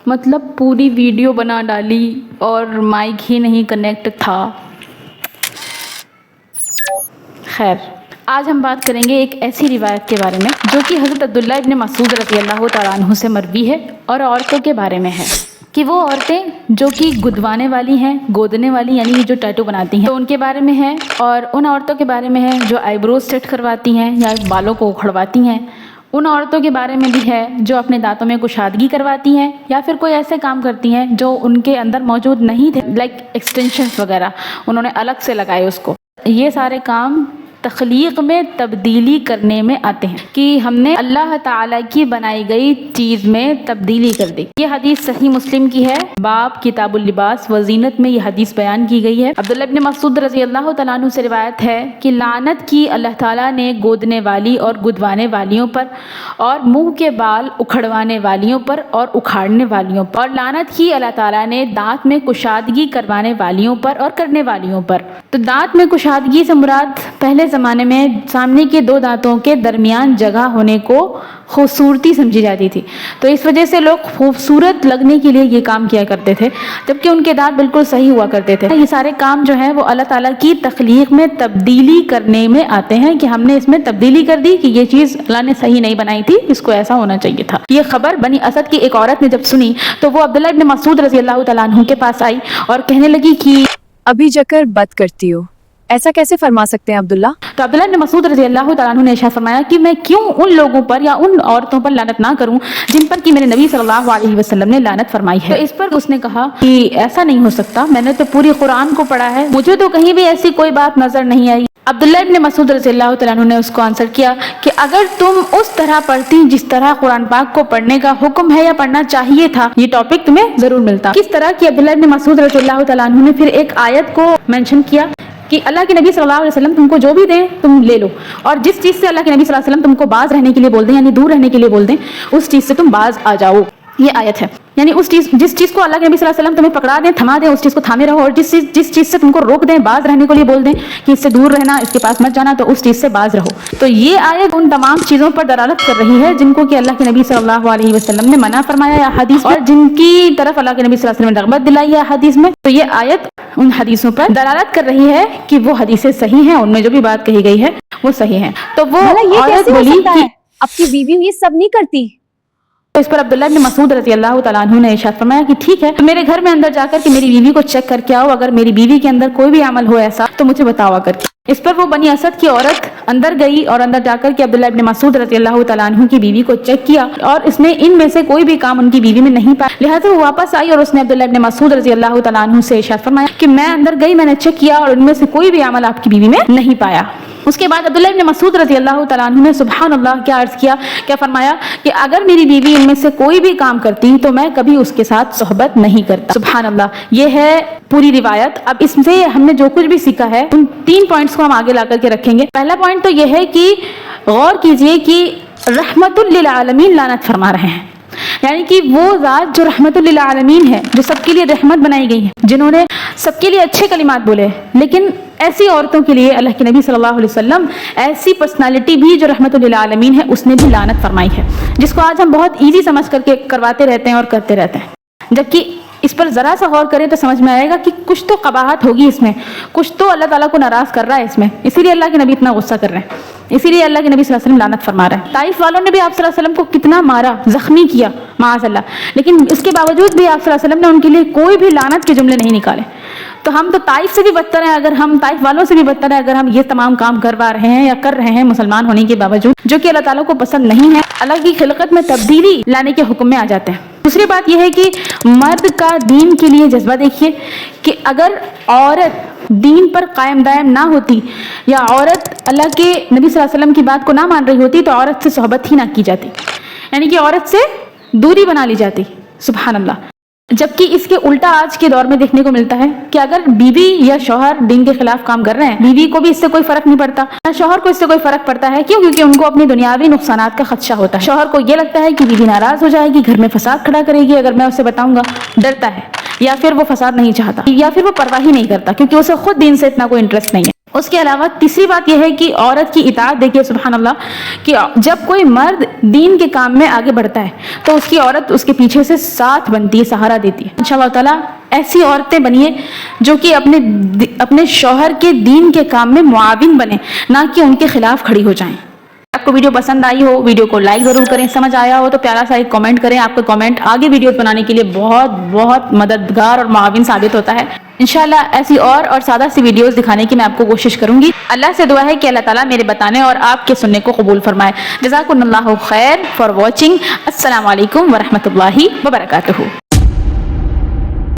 مطلب پوری ویڈیو بنا ڈالی اور مائک ہی نہیں کنیکٹ تھا۔ خیر، آج ہم بات کریں گے ایک ایسی روایت کے بارے میں جو کہ حضرت عبداللہ ابن مسعود رضی اللہ تعالیٰ عنہ سے مروی ہے اور عورتوں کے بارے میں ہے کہ وہ عورتیں جو کہ گدوانے والی ہیں، گودنے والی یعنی جو ٹیٹو بناتی ہیں، تو ان کے بارے میں ہے، اور ان عورتوں کے بارے میں ہے جو آئی برو سیٹ کرواتی ہیں یا بالوں کو اکھڑواتی ہیں، ان عورتوں کے بارے میں بھی ہے جو اپنے دانتوں میں کشادگی کرواتی ہیں یا پھر کوئی ایسے کام کرتی ہیں جو ان کے اندر موجود نہیں تھے، لائک ایکسٹینشنز وغیرہ انہوں نے الگ سے لگائے اس کو۔ یہ سارے کام تخلیق میں تبدیلی کرنے میں آتے ہیں کہ ہم نے اللہ تعالیٰ کی بنائی گئی چیز میں تبدیلی کر دی۔ یہ حدیث صحیح مسلم کی ہے، باب کتاب اللباس و زینت میں یہ حدیث بیان کی گئی ہے۔ عبداللہ ابن مسعود رضی اللہ تعالیٰ عنہ سے روایت ہے کہ لعنت کی اللہ تعالیٰ نے گودنے والی اور گدوانے والیوں پر اور منہ کے بال اکھڑوانے والیوں پر اور اکھاڑنے والیوں پر، اور لعنت کی اللہ تعالیٰ نے دانت میں کشادگی کروانے والیوں پر اور کرنے والیوں پر۔ تو دانت میں کشادگی سے مراد پہلے زمانے میں سامنے کے دو دانتوں کے درمیان جگہ ہونے کو خوبصورتی سمجھی جاتی تھی، تو اس وجہ سے لوگ خوبصورت لگنے کے لیے یہ کام کیا کرتے تھے، جبکہ ان کے دانت بالکل صحیح ہوا کرتے تھے۔ یہ سارے کام جو ہیں وہ اللہ تعالیٰ کی تخلیق میں تبدیلی کرنے میں آتے ہیں کہ ہم نے اس میں تبدیلی کر دی کہ یہ چیز اللہ نے صحیح نہیں بنائی تھی، اس کو ایسا ہونا چاہیے تھا۔ یہ خبر بنی اسد کی ایک عورت نے جب سنی تو وہ عبداللہ ابن مسعود رضی اللہ تعالیٰ عنہ کے پاس آئی اور کہنے لگی کہ ابھی جا کر بات کرتی ہو، ایسا کیسے فرما سکتے ہیں عبداللہ؟ تو عبداللہ ابن مسعود رضی اللہ تعالیٰ عنہ نے ارشاد فرمایا کہ میں کیوں ان لوگوں پر یا ان عورتوں پر لعنت نہ کروں جن پر کہ میرے نبی صلی اللہ علیہ وسلم نے لعنت فرمائی ہے۔ تو اس پر اس نے کہا کہ ایسا نہیں ہو سکتا، میں نے تو پوری قرآن کو پڑھا ہے، مجھے تو کہیں بھی ایسی کوئی بات نظر نہیں آئی۔ عبداللہ ابن مسعود رضی اللہ تعالیٰ عنہ نے اس کو آنسر کیا کہ اگر تم اس طرح پڑھتی جس طرح قرآن پاک کو پڑھنے کا حکم ہے یا پڑھنا چاہیے تھا، یہ ٹاپک تمہیں ضرور ملتا۔ کس طرح کہ عبداللہ ابن مسعود رضی اللہ تعالیٰ عنہ نے پھر ایک آیت کو مینشن کیا کہ اللہ کے نبی صلی اللہ علیہ وسلم تم کو جو بھی دیں تم لے لو، اور جس چیز سے اللہ کے نبی صلی اللہ علیہ وسلم تم کو باز رہنے کے لیے بول دیں یعنی دور رہنے کے لیے بول دیں، اس چیز سے تم باز آ جاؤ۔ یہ آیت ہے، یعنی جس چیز کو اللہ کے نبی صلی اللہ علیہ وسلم تمہیں پکڑا دیں، تھما دیں، اس چیز کو تھامے رہو، اور جس چیز سے تم کو روک دیں، باز رہنے کے لیے بول دیں کہ اس سے دور رہنا، اس کے پاس مت جانا، تو اس چیز سے باز رہو۔ تو یہ آیت ان تمام چیزوں پر دلالت کر رہی ہے جن کو کہ اللہ کے نبی صلی اللہ علیہ وسلم نے منع فرمایا یا حدیث، اور جن کی طرف اللہ کے نبی صلی اللہ علیہ وسلم نے رغبت دلائی ہے حدیث میں۔ تو یہ آیت ان حدیثوں پر دلالت کر رہی ہے کہ وہ حدیثیں صحیح ہیں، ان میں جو بھی بات کہی گئی ہے وہ صحیح ہے۔ تو وہ عورت بولی کہ آپ کی بیوی یہ سب نہیں کرتی؟ اس پر عبداللہ ابن مسعود رضی اللہ تعالیٰ عنہ نے ارشاد فرمایا کہ ٹھیک ہے، میرے گھر میں اندر جا کر کہ میری بیوی کو چیک کر کے آؤ، اگر میری بیوی کے اندر کوئی بھی عمل ہو ایسا تو مجھے بتاؤ کر کے۔ اس پر وہ بنی اسد کی عورت اندر گئی اور اندر جا کر کے عبداللہ ابن مسعود رضی اللہ تعالیٰ عنہ کی بیوی کو چیک کیا، اور اس نے ان میں سے کوئی بھی کام ان کی بیوی میں نہیں پایا، لہٰذا وہ واپس آئی اور اس نے عبداللہ ابن مسعود رضی اللہ تعالیٰ عنہ سے ارشاد فرمایا کہ میں اندر گئی، میں نے چیک کیا اور ان میں سے کوئی بھی عمل آپ کی بیوی میں نہیں پایا۔ اس کے بعد عبداللہ ابن مسعود رضی اللہ تعالیٰ عنہ نے سبحان اللہ کیا عرض کیا، کیا فرمایا کہ اگر میری بیوی ان میں سے کوئی بھی کام کرتی تو میں کبھی اس کے ساتھ صحبت نہیں کرتا۔ سبحان اللہ، یہ ہے پوری روایت۔ اب اس سے ہم نے جو کچھ بھی سیکھا ہے ان 3 پوائنٹس کو ہم آگے لا کر کے رکھیں گے۔ پہلا پوائنٹ تو یہ ہے کہ غور کیجئے کہ رحمت للعالمین لعنت فرما رہے ہیں، یعنی کہ وہ ذات جو رحمت للعالمین ہے، جو سب کے لیے رحمت بنائی گئی ہے، جنہوں نے سب کے لیے اچھے کلمات بولے، لیکن ایسی عورتوں کے لیے اللہ کے نبی صلی اللہ علیہ وسلم ایسی پرسنالٹی بھی جو رحمت للعالمین ہے اس نے بھی لعنت فرمائی ہے، جس کو آج ہم بہت ایزی سمجھ کر کے کرواتے رہتے ہیں اور کرتے رہتے ہیں، جبکہ اس پر ذرا سا غور کریں تو سمجھ میں آئے گا کہ کچھ تو قباحت ہوگی اس میں، کچھ تو اللہ تعالیٰ کو ناراض کر رہا ہے اس میں، اسی لیے اللہ کے نبی اتنا غصہ کر رہے ہیں، اسی لیے اللہ کے نبی صلی اللہ علیہ وسلم لعنت فرما رہے ہیں۔ طائف والوں نے بھی آپ صلی اللہ علیہ وسلم کو کتنا مارا، زخمی کیا معاذ اللہ، لیکن اس کے باوجود بھی آپ صلی اللہ علیہ وسلم نے ان کے لیے کوئی بھی لعنت کے جملے نہیں نکالے۔ تو ہم تو طائف سے بھی بدتر ہیں، اگر ہم طائف والوں سے بھی بدتر ہیں اگر ہم یہ تمام کام کروا رہے ہیں یا کر رہے ہیں مسلمان ہونے کے باوجود، جو کہ اللہ تعالیٰ کو پسند نہیں ہے، اللہ کی خلقت میں تبدیلی لانے کے حکم میں آ جاتے ہیں۔ دوسری بات یہ ہے کہ مرد کا دین کے لیے جذبہ دیکھیے کہ اگر عورت دین پر قائم دائم نہ ہوتی یا عورت اللہ کے نبی صلی اللہ علیہ وسلم کی بات کو نہ مان رہی ہوتی تو عورت سے صحبت ہی نہ کی جاتی، یعنی کہ عورت سے دوری بنا لی جاتی۔ سبحان اللہ۔ جبکہ اس کے الٹا آج کے دور میں دیکھنے کو ملتا ہے کہ اگر بیوی یا شوہر دین کے خلاف کام کر رہے ہیں، بیوی کو بھی اس سے کوئی فرق نہیں پڑتا، نہ شوہر کو اس سے کوئی فرق پڑتا ہے۔ کیوں؟ کیونکہ ان کو اپنی دنیاوی نقصانات کا خدشہ ہوتا ہے۔ شوہر کو یہ لگتا ہے کہ بیوی ناراض ہو جائے گی، گھر میں فساد کھڑا کرے گی اگر میں اسے بتاؤں گا، ڈرتا ہے، یا پھر وہ فساد نہیں چاہتا، یا پھر وہ پرواہ ہی نہیں کرتا کیونکہ اسے خود دین سے اتنا کوئی انٹرسٹ نہیں ہے۔ اس کے علاوہ تیسری بات یہ ہے کہ عورت کی اطاعت دیکھیے سبحان اللہ کہ جب کوئی مرد دین کے کام میں آگے بڑھتا ہے تو اس کی عورت اس کے پیچھے سے ساتھ بنتی ہے، سہارا دیتی ہے۔ انشاءاللہ تعالیٰ ایسی عورتیں بنیے جو کہ اپنے شوہر کے دین کے کام میں معاون بنے، نہ کہ ان کے خلاف کھڑی ہو جائیں۔ آپ کو ویڈیو پسند آئی ہو، ویڈیو کو لائک ضرور کریں، سمجھ آیا ہو تو پیارا سا ایک کامنٹ کریں۔ آپ کا کامنٹ آگے ویڈیوز بنانے کے لیے بہت بہت مددگار اور معاون ثابت ہوتا ہے۔ انشاءاللہ ایسی اور سادہ سی ویڈیوز دکھانے کی میں آپ کو کوشش کروں گی۔ اللہ سے دعا ہے کہ اللہ تعالیٰ میرے بتانے اور آپ کے سننے کو قبول فرمائے۔ جزاکم اللہ خیر فار واچنگ۔ السلام علیکم ورحمۃ اللہ وبرکاتہ۔